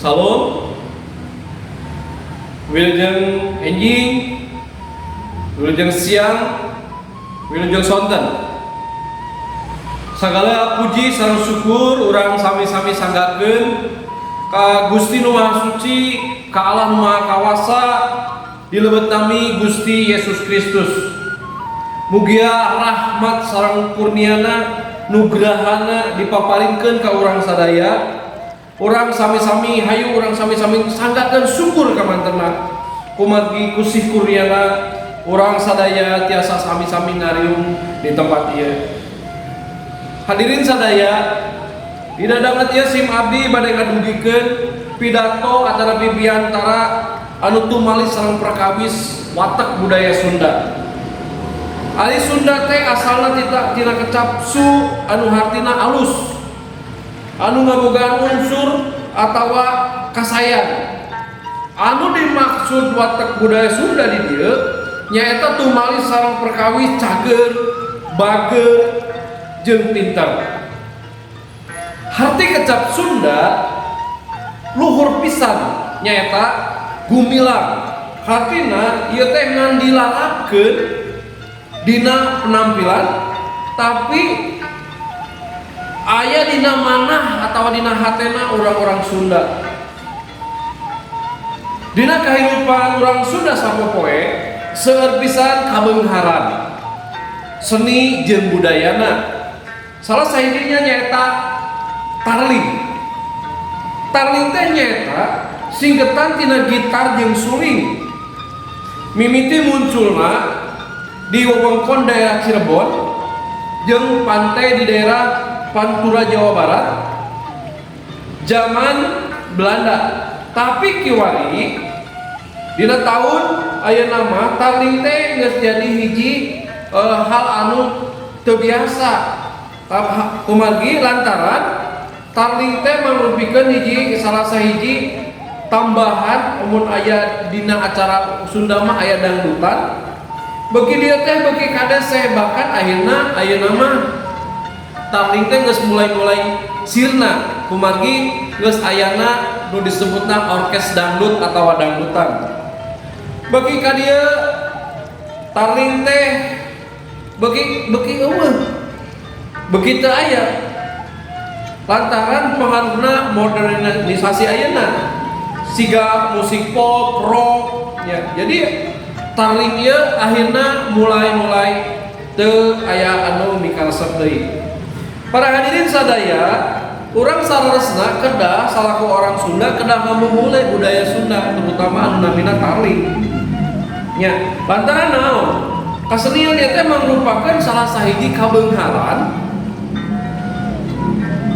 Salam, wilujeng enjing, wilujeng siang, wilujeng sonten. Sagala puji sareng syukur urang sami-sami sanggakeun ka Gusti Nu Maha Suci, ka Allah Nu Maha Kawasa, di leubet nami Gusti Yesus Kristus. Mugia rahmat sareng kurniana nugrahana dipaparingkeun ka urang sadaya. Urang sami-sami hayu urang sami-sami sanggakeun syukur ka mantenna. Kumargi kusih kurniana urang sadaya tiasa sami-sami ngariung di tempat ieu. Hadirin sadaya, didadangan ieu sim abdi bade ngadugikeun pidato acara bibiantara anu tumalis sareng perkawis watek budaya Sunda. Ari Sunda teh asalna tina kecap su anu hartina alus, anu ngabogaan unsur atawa kasayan. Anu dimaksud watek budaya Sunda di dieu nyaeta tumalis sareng perkawis cager, bageur, jeung pinter. Harti kecap Sunda luhur pisan nyaeta gumilang. Hartina ieu teh ngan dilalapkeun dina penampilan, tapi aya dina manah atawa dina hatena orang-orang Sunda. Dina kahirupan urang Sunda sapopoe seueur pisan kabeungharan seni jeung budayana. Salah sahijinya nyaeta tarling. Tarling teh nyaeta singketan tina gitar jeung suling. Mimiti munculna di wewengkon daerah Cirebon jeung pantai di daerah Pantura Jawa Barat zaman Belanda. Tapi kiwari dina tahun ayeuna mah tarling teh geus jadi hiji hal anu teu biasa. Kumargi lantaran tarling teh mangrupikeun hiji salah sahiji tambahan mun aya dina acara Sunda mah aya dangdutan. Bagi dia teh bagi kadese bahkan akhirna ayeuna mah tarling teh geus mulai sirna. Kumargi geus ayana nu disebutna orkes dangdut atawa dangdutan. Bagi ka dieu tarling teh bagi eueuh begitu aya lantaran pengaruhna modernisasi ayeuna siga musik pop, rock ya. Jadi tarling ieu akhirna mulai teu aya anu mikaresep deui. Para hadirin sadaya, urang sararesna kedah salaku orang Sunda kedah ngamumule budaya Sunda terutama anu namina tarling. Nya, lantaran naon? Kasenian ieu teh mangrupakeun salah sahiji kabeungharan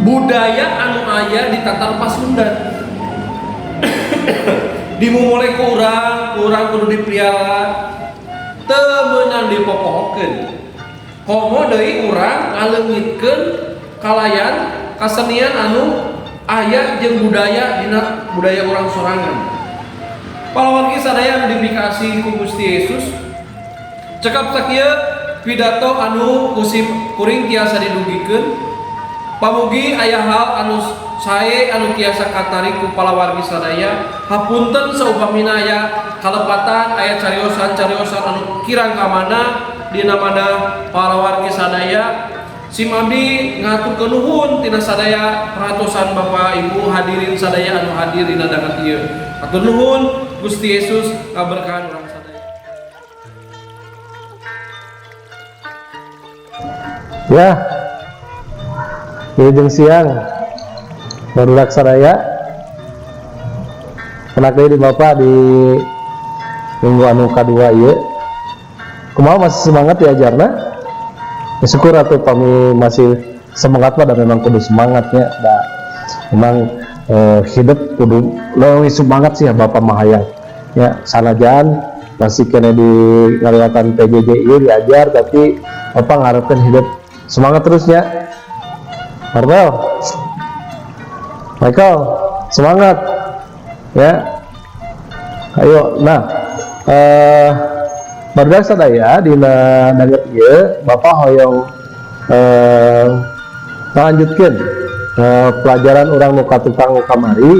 budaya anu aya di tatar Pasundan. Dimumule ku urang kudu dipelihara, teu meunang dipopohokeun. Komo deui urang ngaleungitkeun kalayan kasenian anu aya jeung budaya dina budaya urang sorangan. Palawargi sadaya anu dipikasi ku Gusti Yesus, cekap sakieu pidato anu kuring tiasa didugikeun. Pamugi aya hal anu sae anu tiasa katari ku palawargi sadaya, hapunten saupamina aya kalepatan aya cariosan-cariosan anu kirang ka mana dina mana palawargi sadaya. Sim abdi ngaturkeun nuhun tina sadaya ratusan Bapak Ibu hadirin sadaya anu hadir dina dangan ieu. Atur nuhun Gusti Yesus ngaberkahan urang sadaya. Ya. Wilujeng siang barudak sadaya kenak deui di Bapak di minggu anu kadua ieu. Kumaha masih semangat diajarna? Ya syukur atuh kami masih semangat mah dan memang kudu semangatnya. Da memang hidup kudu leuwih semangat sih ya Bapak Mahayang. Ya sanajan masih kena di ngaliwatan PJJ ieu diajar tapi Bapak ngarepkeun hidup semangat terusnya. Michael, semangat ya. Ayo, nah barudak sadaya dina danget ieu Bapak hoyong melanjutkeun pelajaran urang nu katukang kamari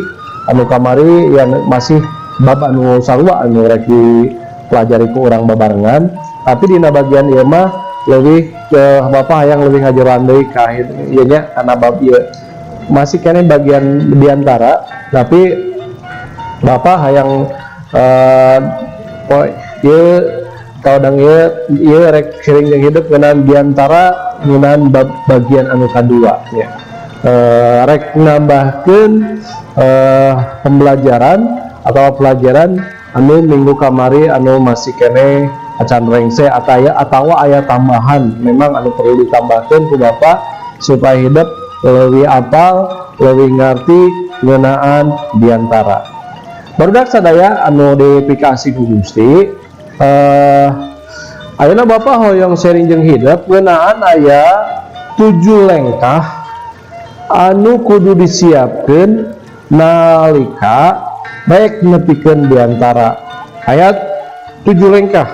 anu kamari yang masih bab anu sarua anu rek dipelajari ku urang babarengan, tapi dina bagian ieu mah leuwih ke Bapak yang leuwih ngajaran deui ka ieu nya kana bab ieu masih kene bagian diantara, tapi Bapak hayang ieu kaudang ieu rek sering jeung hidup ngeunaan diantara ngeunaan bagian anu kadua ya. Rek nambahkeun pembelajaran atau pelajaran anu minggu kamari anu masih kene acan rengse atawa aya tambahan memang anu perlu ditambahkeun ku Bapak supaya hidup leuwih apal, leuwih ngarti ngeunaan diantara. Barudak sadaya anu dipikasi ku Gusti, ayeuna Bapak hoyong sharing jeung hidup ngeunaan aya 7 lengkah anu kudu disiapkeun nalika baik nepikeun diantara. Ayat 7 lengkah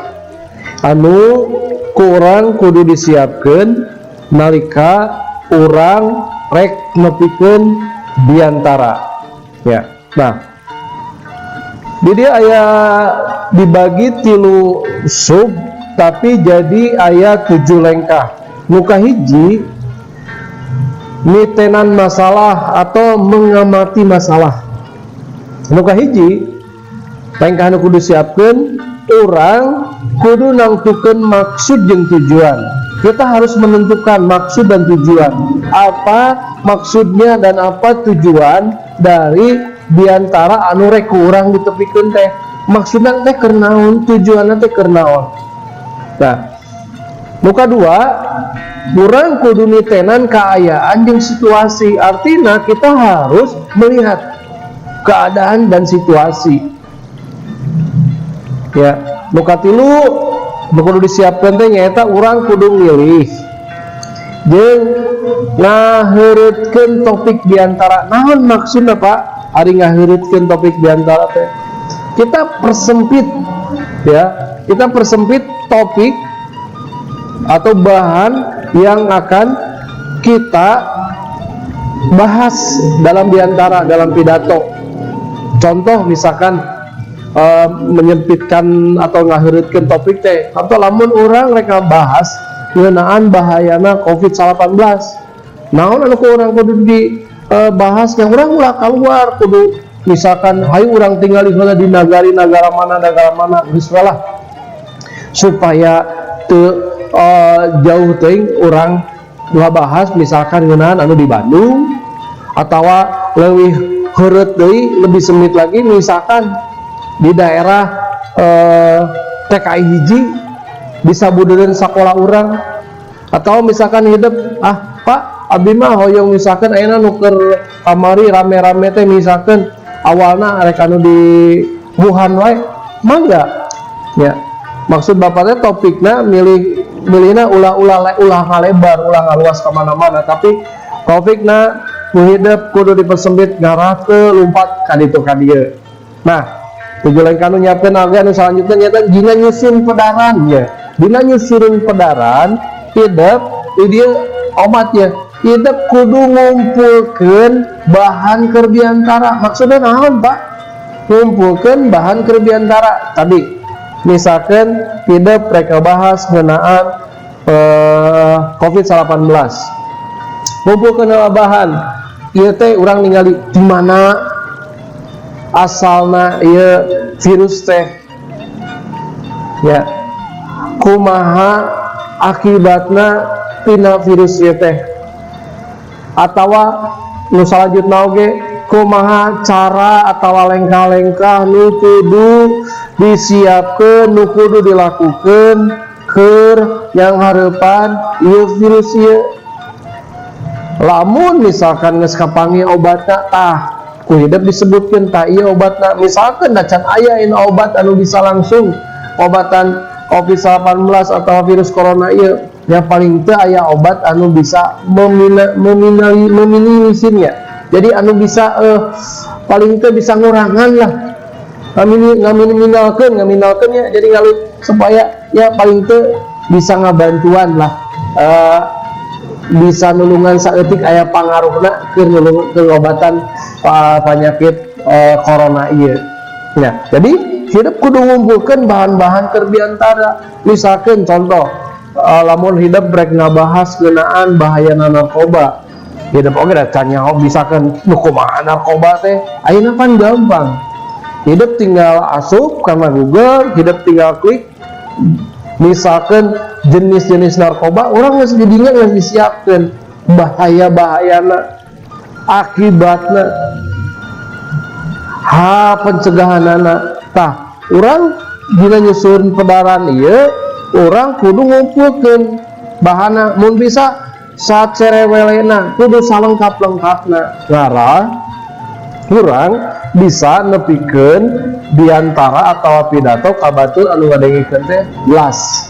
anu kurang kudu disiapkeun nalika urang rek nepikeun diantara ya. Nah, di dia aya dibagi 3 sub tapi jadi aya 7 lengkah. Nu kahiji nitenan masalah atau mengamati masalah. Nu kahiji lengkah anu kudu siapkeun urang kudu nangtukeun maksud jeung tujuan. Kita harus menentukan maksud dan tujuan. Apa maksudnya dan apa tujuan dari diantara anu rek urang ditepikeun teh. Maksudna teh keur naon, tujuanna teh keur naon. Nah, nu kadua urang kudu nitenan kaayaan jeung situasi. Artinya kita harus melihat keadaan dan situasi. Ya, nu katilu nu kudu disiapkeun teh nyaeta urang kudu ngilih jeung ngaheureutkeun topik diantara. Naon maksudna Pak ari ngaheureutkeun topik diantara teh? Kita persempit ya, kita persempit topik atau bahan yang akan kita bahas dalam diantara dalam pidato. Contoh misalkan menyempitkan atau ngaheureutkeun topik teh atau lamun urang rek bahas ngeunaan bahayana COVID-19. Naon anu ku urang kudu dibahas nya urang ulah kaluar kudu misalkan hayu urang tinggali heula di negara mana geus lah supaya teu jauh teuing urang ulah bahas misalkan ngeunaan anu di Bandung atawa leuwih heureut deui lebih semit lagi misalkan di daerah TKI hiji bisa budeun sakola urang atau misalkan hidup Pak abdi mah hoyong misalkan ayeuna nu keur kamari rame-rame teh misalkan awalna rek anu di Wuhan wae mangga ya. Maksud Bapak teh topikna milihna ulah ngalebar ulah ngaluas ka mana-mana, tapi topikna nu hidup kudu dipersempit garah ke lumpat ka ditu ka dieu. Nah, 7 lengkah anu nyiapkeun anu salanjutna nyaeta dina nyusun pedaran ya. Dina nyusun pedaran hidup di dieu omat ya. Hidup kudu ngumpulkeun bahan keur diantara. Maksudna naon, Pak? Ngumpulkeun bahan keur diantara. Tadi misalkan hidup rek bahas ngeunaan COVID-19. Ngumpulkeun bahan. Ieu teh urang ningali di mana asalna ieu virus teh. Ya. Kumaha akibatna tina virus ieu teh. Atawa nu salajutna oge kumaha cara atawa lengkah-lengkah nu kudu disiapkeun nu kudu dilakukeun keur yang hareupan ieu virus ieu. Lamun misalkan geus kapanggih obatna tah ku hidup disebutkeun tah ieu obatna misalkan da can aya ina obat anu bisa langsung obatan COVID-19 atau virus corona ieu yang paling teu aya obat anu bisa meminimalisirnya. Jadi anu bisa paling teu bisa ngurangan lah. Ngaminalkeun ya. Jadi ngalu supaya ya paling teu bisa ngabantuan lah. Bisa nulungan saeutik aya pangaruhna keur nulung obatan penyakit corona ieu. Ya, jadi hidup kudu ngumpulkeun bahan-bahan keur diantara. Misalkan contoh, lamun hidup brek ngabahas ngeunaan bahayana narkoba. Hidup oge da can nyaho misalkan nu kumaha narkoba teh, ayeuna kan gampang. Hidup tinggal asup karena Google, hidup tinggal klik misalkan jenis-jenis narkoba, orang geus didinya geus disiapkeun bahaya-bahayana, akibatna, pencegahanana. Tah, urang dina nyusun pedaran ieu, urang kudu ngumpulkeun bahana, mun bisa sacerewelena, kudu salengkap-lengkapna. Ngaran urang bisa nepikeun diantara atau pidato kabatur anu ngadengikeun teh jelas.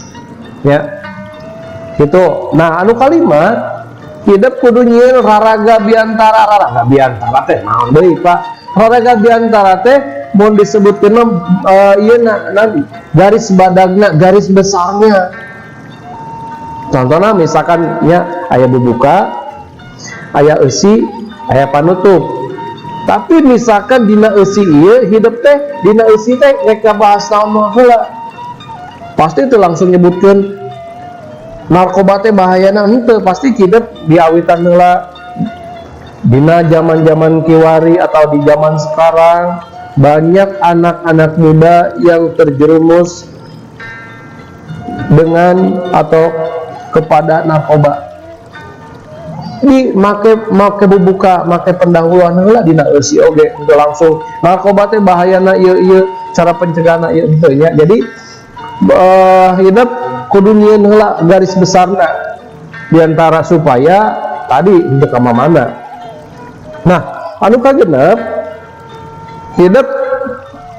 Ya. Gitu. Nah, anu kalimat hidup kudu nyieun raraga biantara teh naon deui, Pak? Raraga biantara teh mun disebutkeun ieu garis badagna, garis besarnya. Contohnya misalkan nya aya bubuka, aya eusi, aya panutup. Tapi misalkan dina eusi ieu hidup teh dina eusi teh rek kabahas naon heula. Pasti itu langsung nyebutkeun narkoba teh bahayana henteu, pasti hidup diawitan heula. Dina zaman-zaman kiwari atau di zaman sekarang banyak anak-anak muda yang terjerumus dengan atau kepada narkoba. Di make bubuka, make pendahuluan heula dina eusi oge, henteu langsung narkoba teh bahayana ieu cara pencegahna ieu henteu nya. Jadi hidup kudu nyieun heula garis besarna diantara supaya tadi henteu ka mamana. Nah, anu kagenep hidup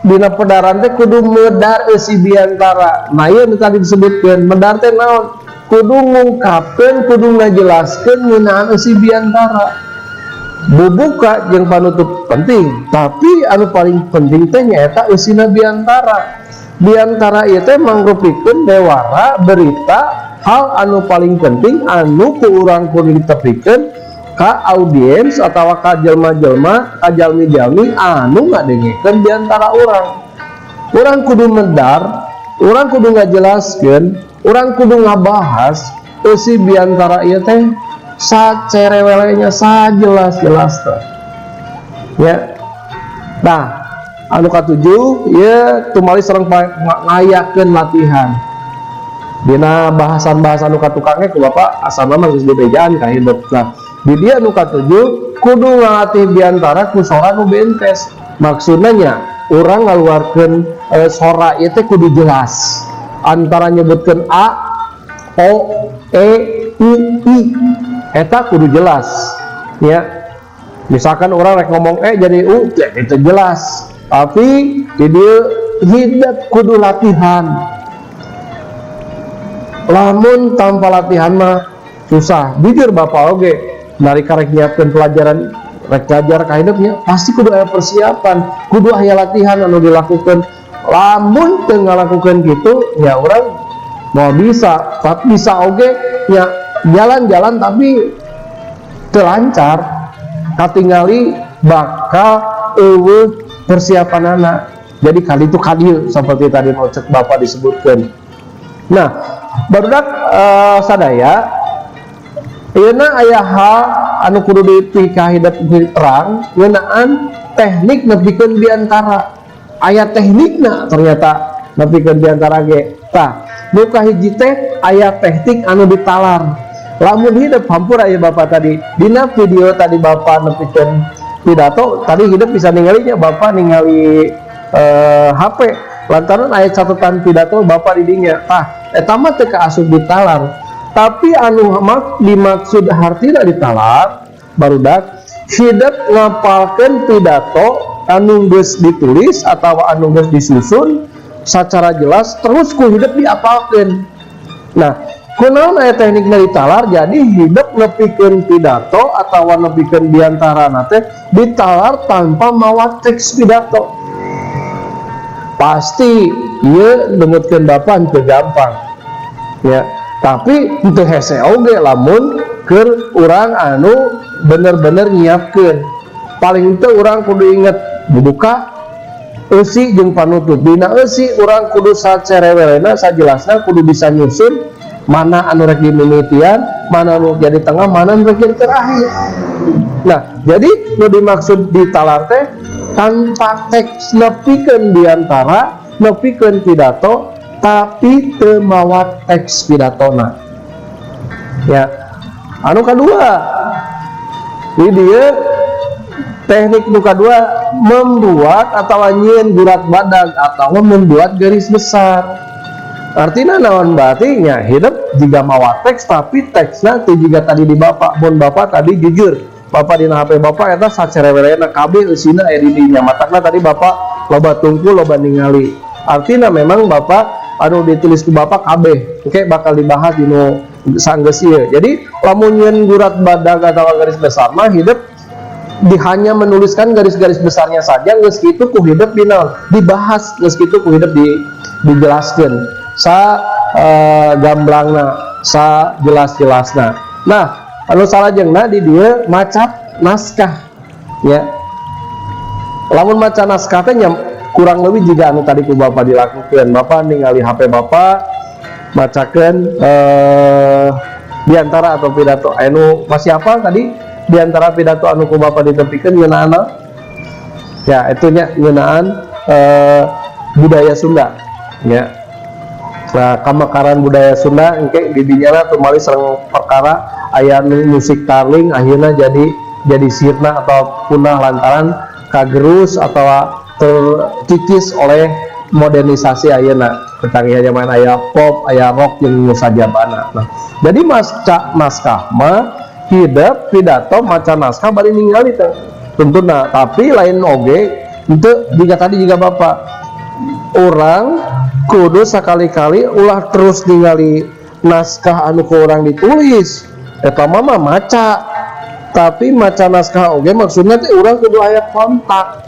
dina pedaran teh kudu medar eusi biantara. Nah, ieu tadi disebutkeun medar teh naon? Kudu ngungkapkeun, kudu ngajelaskeun ngeunaan eusi biantara. Bubuka jeung panutup penting, tapi anu paling penting teh nyaeta eusina biantara. Biantara ieu teh mangrupikeun dewara berita hal anu paling penting anu ku urang kudu ditepikeun ka audiens atawa ka jelma-jelma, ka jalmi-jalmi anu ngadengekeun diantara urang. Urang kudu medar, urang kudu ngajelaskeun, urang kudu ngabahas eusi biantara ieu teh sacerewelenya, sajelas-jelas teh. Ya. Nah, anu katujuh ieu tumali sareng ngayakeun latihan. Dina bahasan-bahasan anu katukange ku Bapak asalna mah geus dibejaan ka hidup. Nah, di dia anu katujuh kudu ngalatih biantara ku sora nu bentes. Maksudna nya urang ngaluarkeun sora ieu teh kudu jelas. Antara nyebutkeun a, o, e, i eta kudu jelas. Ya. Misalkan orang rek ngomong jadi u, itu jelas. Tapi di dia hidup kudu latihan. Lamun tanpa latihan mah susah. Jujur Bapak oge dari karek nyiapkeun pelajaran rek belajar ka hidupnya pasti kudu aya persiapan, kudu aya latihan anu dilakukan. Lamun teu ngalakukeun kitu ya urang mau bisa oge ya jalan-jalan tapi teu lancar, katingali bakal eueuh persiapan anak. Jadi kali itu kadieu seperti tadi mau cek Bapak disebutkan. Nah, barudak sadaya ayeuna aya hal anu kudu dipikah hidup terang ngeunaan teknik nepikeun biantara. Aya teknikna ternyata nepikeun biantara ge. Tah, nu kahiji teh aya teknik anu ditalar. Lamun hidup hampur aya Bapak tadi dina video tadi Bapak nepikeun pidato tadi hidup bisa ninggalinya Bapak ningali HP lantaran aya catatan pidato Bapak di dinya. Eta mah teu kaasup ditalar. Tapi anu dimaksud hartina ditalar barudak hidup ngapalkeun pidato anu geus ditulis atau anu geus disusun secara jelas terus ku hidup diapalkeun. Nah, kunaon aya teknikna ditalar jadi hidup nepikeun pidato atawa nepikeun biantarana teh ditalar tanpa mawa teks pidato. Pasti ieu numutkeun Bapak teu gampang. Ya, tapi teu hese oge lamun keur urang anu bener-bener nyiapkeun. Paling teu urang kudu inget dibuka eusi jeung panutup. Dina eusi urang kudu sacerewerena sajelasna kudu bisa nyusun mana anu rek dimimitian, mana anu jadi tengah, mana anu rek jadi terakhir. Nah, jadi nu dimaksud di talar teh tanpa teks nepikeun diantara nepikeun pidato tapi teu mawa teks pidatona. Ya. Anu kadua, ini dia teknik nu kadua membuat atau nyieun gurat badag atau membuat garis besar. Artinya naon berarti nya hidup jika mawa teks tapi teksna teu jiga tadi di bapak. Mun bapak tadi jujur, bapak dina HP bapak eta sacerewerena kabeh eusina aya di dinya. Matakna tadi bapak loba tungkul loba ningali. Artinya memang bapak anu ditulis ku bapak kabeh oke bakal dibahas dino sanggeus ieu. Jadi lamun nyieun gurat badag atau garis besar mah hidup hanya menuliskan garis-garis besarnya saja, geus kitu ku hidup dibahas, geus kitu ku hidup dijelaskeun sa gamblangna, sa jelas-jelasna. Nah, anu salajengna di dieu maca naskah ya. Lamun maca naskah teh kurang lebih juga anu tadi ku bapak dilakukan. Bapak ningali HP bapak macakeun diantara atau pidato anu masih apa tadi diantara pidato anu ku bapak ditepikeun ngeunaan ya itunya ngeunaan budaya Sunda ya. Nah, kamakaran budaya Sunda engke di dinyana tumali sareng perkara aya musik tarling akhirnya jadi sirna atau punah lantaran kagerus atau terkikis oleh modernisasi ayeuna. Ketanggihan zaman aya pop, aya rock yang sajabana. Nah, jadi maca naskah mah hidup pidato maca naskah bari ningali teh. Tentunya, tapi lain oge henteu jika tadi juga bapak orang kudu sakali-kali ulah terus ningali naskah anu ku urang ditulis. Eta mah maca. Tapi maca naskah oge maksudnya teh urang kudu aya kontak.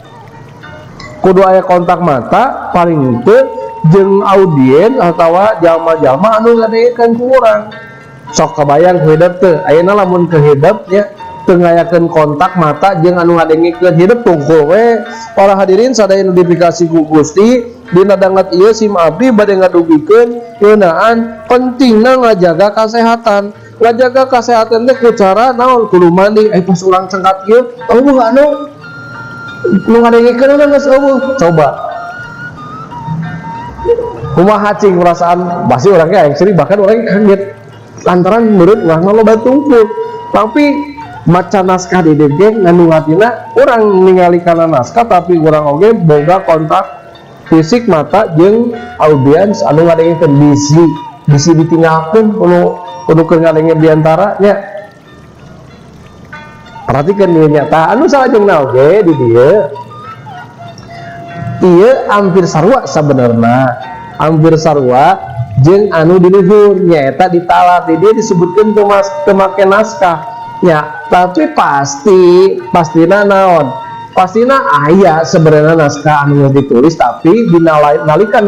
Kudu aya kontak mata paling teu jeung audien atawa jalma-jalma anu ngadengekeun ku urang. Sok kabayang hidup teu ayeuna lamun ke hidup nya teu ngayakeun kontak mata jeung anu ngadengekeun hidup tungkul we. Para hadirin sadaya notifikasi ku Gusti dina dangat ieu sim abdi bade ngadugikeun ngeunaan pentingna ngajaga kesehatan. Ngajaga kesehatan teh ku cara naon kudu mandi pas urang cengkat ieu eueuh anu nu ngadengekeun geus eueuh coba kumaha cing perasaan pasti orangnya yang sering bahkan orangnya kaget lantaran menurut urangna loba tungkul. Tapi maca naskah di degeng nganu hatina urang ningali kana naskah tapi urang oge boga kontak fisik mata jeung audiens anu ngadengekeun bisi ditinggalkeun kudu keur ngadenge diantara nya. Perhatikan ieu nya tah anu salajengna oge di dieu ieu hampir sarua sabenerna hampir sarua jeung anu di luhur nyaeta di talat di dieu disebutkeun teu make naskah nya. Tapi pastina naon pastina aya sebenarnya naskah anu ditulis tapi nalika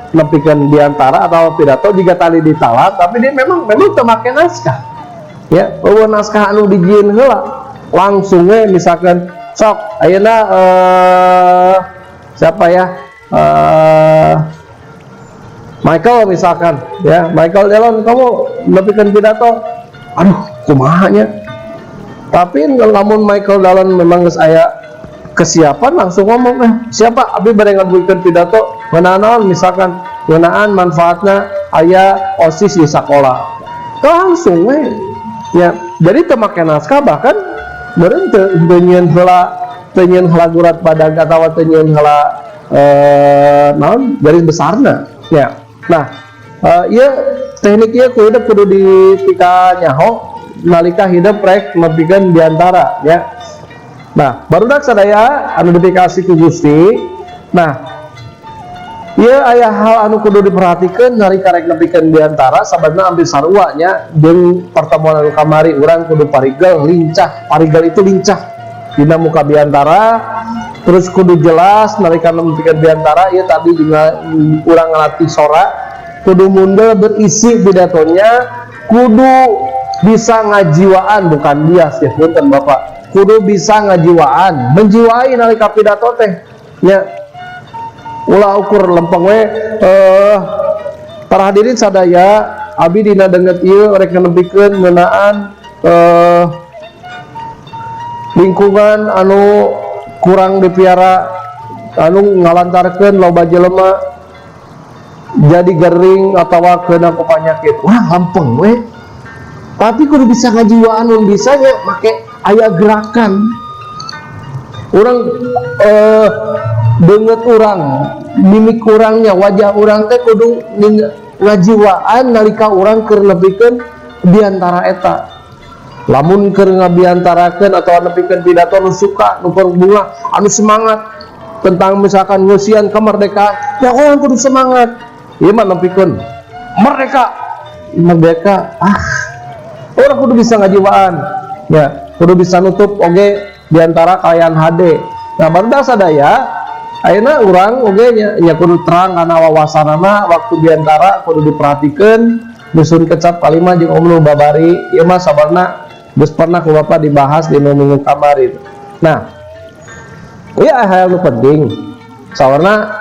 nepikeun diantara atau pidato jika tali di talat tapi dia memang teu make naskah ya. Bahwa naskah anu dijieun heula langsung we misalkan sok ayeuna siapa ya Michael misalkan ya Michael Elon kamu nepikeun pidato aduh kumaha nya. Tapi lamun Michael Dallon memang geus aya kesiapan langsung ngomong siapa abdi bade ngabuikeun pidato ngeunaan misalkan ngeunaan manfaatna aya OSIS di sekolah langsung we ya. Jadi teu make naskah bahkan meureun teu nyieun heula gurat badag atawa teu nyieun heula naon garis besarna ya. Nah ieu teknik ieu ku hidup kudu dipika nyaho nalika hidup rek nepikeun diantara ya. Nah, barudak sadaya anu dipikasi ku Gusti. Nah, ieu aya hal anu kudu diperhatikeun nalika rek nepikeun diantara sababna hampir sarua nya jeung pertemuan anu kamari urang kudu parigel lincah. Parigel itu lincah dina muka diantara terus kudu jelas nalika nepikeun diantara ieu tadi juga urang ngalatih sora kudu mundel berisi pidatonya kudu bisa ngajiwaan bukan bias ya punten Bapak kudu bisa ngajiwaan, menjiwai nalika pidato teh nya. Ulah ukur lempeng we para hadirin sadaya, abi dina denget ieu rek nepikeun ngeunaan lingkungan anu kurang dipiara, anu ngalantarkeun loba jelema jadi gering atawa kena ku panyakit. Wah, lempeng we. Tapi kudu bisa ngajiwaan, mun bisa nya make aya gerakan. Urang denget urang, mimik urangnya, wajah urang teh kudu ngajiwaan nalika urang keur nepikeun diantara eta. Lamun keur ngabiantarakeun atau nepikeun pidato nu suka, nu berbunga, anu semangat tentang misalkan ngeusian kemerdekaan, ya urang kudu semangat. Ieu mah nepikeun merdeka. Urang kudu bisa ngajiwaan. Ya, kudu bisa nutup oge diantara kalian HD. Nah, barudak sadaya ayeuna urang oge nya kudu terang kana wawasanana waktu diantara kudu diperhatikeun, nyusun kecap kalimat jeung omnu babari. Ieu mah sabarna geus pernah ku Bapak dibahas di minggu kamari. Nah, ieu hal nu penting. Sawarna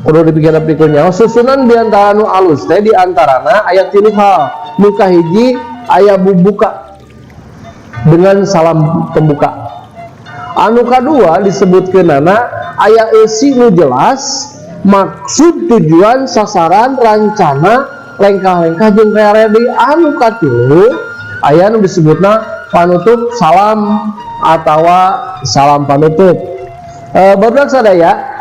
kudu dipikir-pikir nyaho susunan diantara nu alus teh diantarana aya 3 hal. Nu kahiji aya bubuka dengan salam pembuka. Anu kadua disebutkeunana aya eusi nu jelas maksud, tujuan, sasaran, rancana, lengkah-lengkah jeung readi. Anu katilu aya nu disebutna panutup salam atawa salam panutup. Barudak sadaya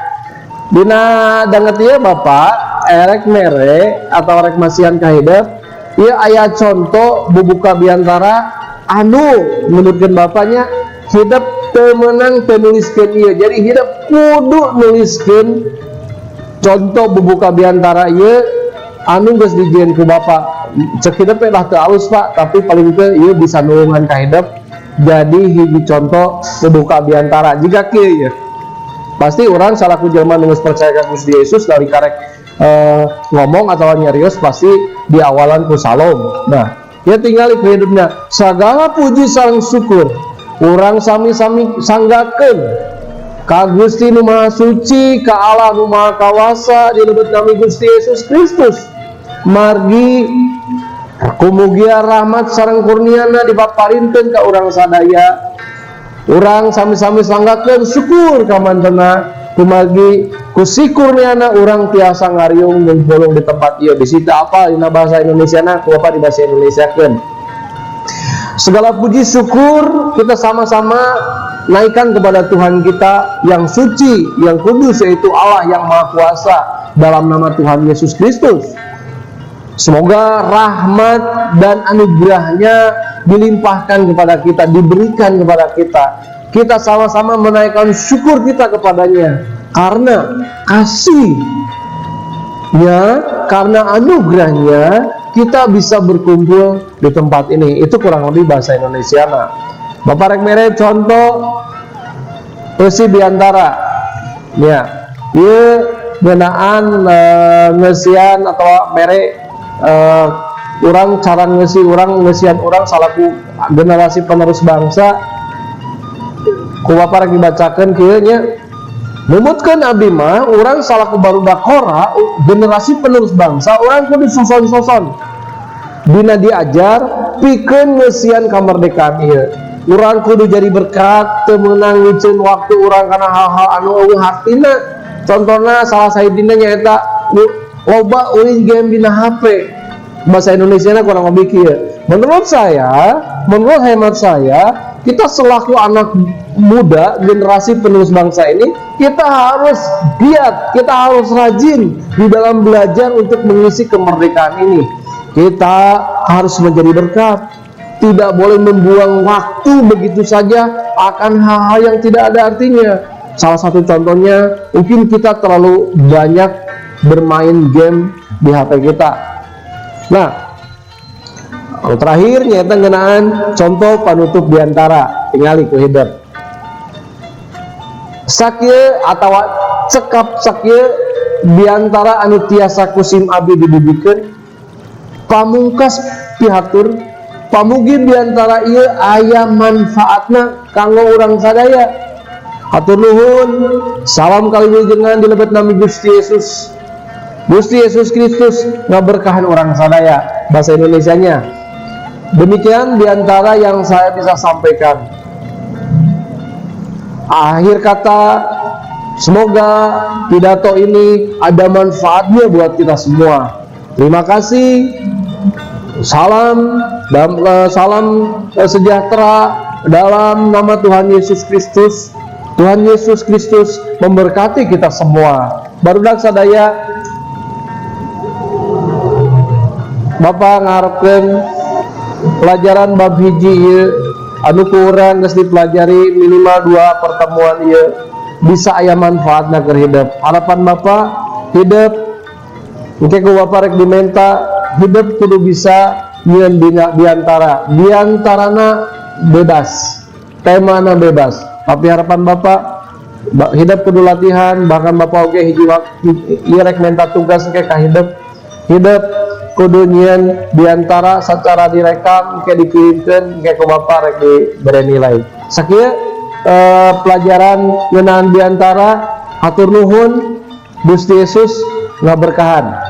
dina danget ieu Bapak erek mere atau rek masihan ka hidup ieu aya contoh bubuka biantara anu menurutkeun Bapaknya hidup teu meunang teu nuliskeun ieu. Jadi hidup kudu nuliskeun contoh bubuka biantara ieu anu geus dijieun ku Bapak. Cek hidup teh lah teu alus Pak, tapi paling teu ieu bisa nulungan ka hidup jadi hiji contoh bubuka biantara. Jika kieu ieu pasti orang salaku jelema nu geus percaya ka Gusti Yesus dari karek ngomong atau nyarios pasti di awalan ku salom. Nah, ya tinggal ku hidupnya segala puji sareng syukur urang sami-sami sanggakeun ka Gusti nu Maha Suci, ka Allah nu Maha Kawasa di lebeut nami Gusti Yesus Kristus. Margi kumugia rahmat sareng kurniana dipaparinteun ka urang sadaya. Urang sami-sami sanggakeun syukur ka mantena kumagi kusi kurniana urang tiasa ngariung jeung bolong di tempat ieu. Disita apa dina bahasa Indonesiana ku Bapak di bahasa Indonesiakeun. Segala puji syukur kita sama-sama naikkan kepada Tuhan kita yang suci, yang kudus, yaitu Allah yang Maha Kuasa dalam nama Tuhan Yesus Kristus. Semoga rahmat dan anugerahnya dilimpahkan kepada kita, diberikan kepada kita. Kita sama-sama menaikkan syukur kita kepadanya karena kasihnya, karena anugerahnya kita bisa berkumpul di tempat ini. Itu kurang lebih bahasa Indonesia. Nah, Bapak rek mere contoh eusi biantara ya ieu ngeunaan ngeusian atau mere urang cara ngeusian urang salaku generasi penerus bangsa. Ku Bapak rek dibacakeun kieu nya. Numutkeun abdi mah urang salaku barudak Qora generasi penerus bangsa urang kudu soson-soson dina diajar pikeun ngeusian kamardikaan ieu. Urang kudu jadi berkat teu meunang ngeuceun waktu urang kana hal-hal anu eueuh hartina. Contohna salah sahidina nyaeta loba ulin game dina HP. Bahasa Indonesianya kurang lebih kieu. Menurut hemat saya, kita selaku anak muda generasi penerus bangsa ini, kita harus giat, kita harus rajin di dalam belajar untuk mengisi kemerdekaan ini. Kita harus menjadi berkat, tidak boleh membuang waktu begitu saja akan hal-hal yang tidak ada artinya. Salah satu contohnya, mungkin kita terlalu banyak bermain game di HP kita. Nah, yang terakhir nyata ngenaan contoh panutup diantara tingali ku hidup. Sakye atau cekap sakye diantara anu tiasa kusim abdi dibibikeun pamungkas pihatur pamugi diantara ieu aya manfaatna kanggo urang sadaya. Hatur nuhun, salam kaluwijengan dilebet nami Gusti Yesus. Gusti Yesus Kristus ngaberkahan orang sadaya. Bahasa Indonesianya. Demikian diantara yang saya bisa sampaikan. Akhir kata, semoga pidato ini ada manfaatnya buat kita semua. Terima kasih. Salam sejahtera dalam nama Tuhan Yesus Kristus. Tuhan Yesus Kristus memberkati kita semua. Barudak sadaya, Bapak ngarepkeun pelajaran bab hiji ieu anu ku urang geus dipelajari minimal 2 pertemuan ieu bisa aya manfaatna keur hidup. Harapan Bapak hidup engke ku Bapak rek dimenta hidup kudu bisa nyieun diantarana bebas, temana bebas. Tapi harapan Bapak hidup kudu latihan, bahkan Bapak oge hiji ieu rek menta tugas engke ka hidup kudu nyieun diantara secara direkam engke dikirimkeun engke ku Bapak rek dibere nilai. Sakieu pelajaran ngeunaan diantara. Hatur nuhun, Gusti Yesus ngaberkahan.